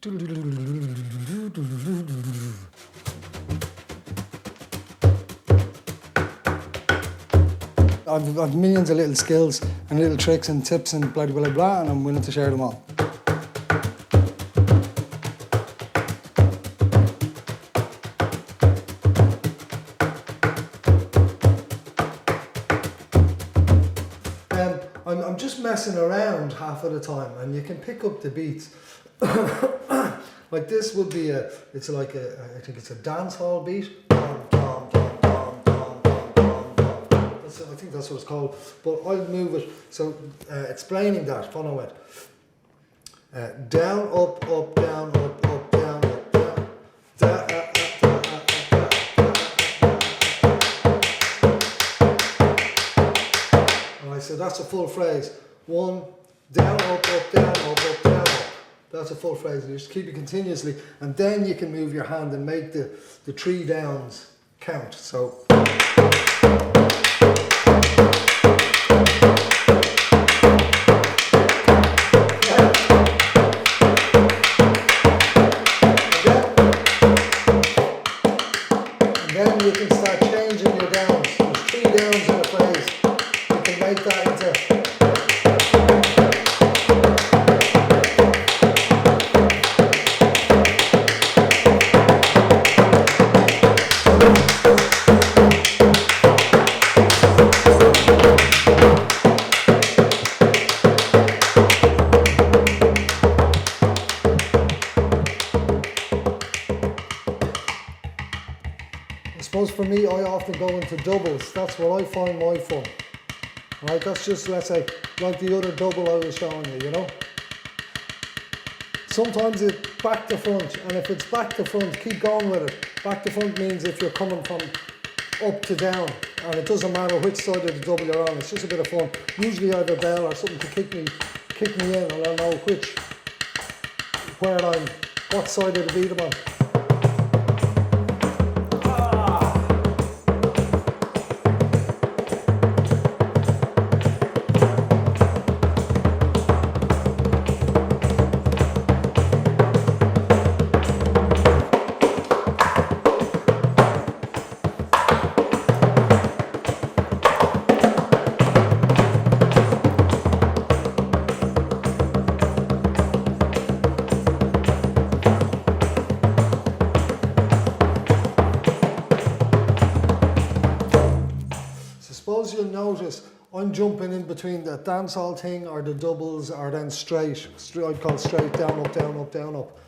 I've millions of little skills and little tricks and tips and blah, blah, blah, and I'm willing to share them all. I'm just messing around half of the time, and you can pick up the beats. Like this would be I think it's a dancehall beat. I think that's what it's called, but I'll move it. So explaining that, follow it. Down, up, up, down, up, up, down, up, down. Alright, so that's a full phrase. One, down, up, up, down, up, up, down, up. That's a full phrase. You just keep it continuously, and then you can move your hand and make the 3 downs count. So. Then you can start changing your downs. There's 3 downs in a phrase. You can make that into. I suppose for me, I often go into doubles. That's what I find my fun. Right, that's just, let's say, like the other double I was showing you, you know? Sometimes it's back to front, and if it's back to front, keep going with it. Back to front means if you're coming from up to down, and it doesn't matter which side of the double you're on, it's just a bit of fun. Usually I have a bell or something to kick me in, and I'll know what side of the beat I'm on. Suppose you'll notice I'm jumping in between the dancehall thing or the doubles or then straight. I'd call straight, down, up, down, up, down, up.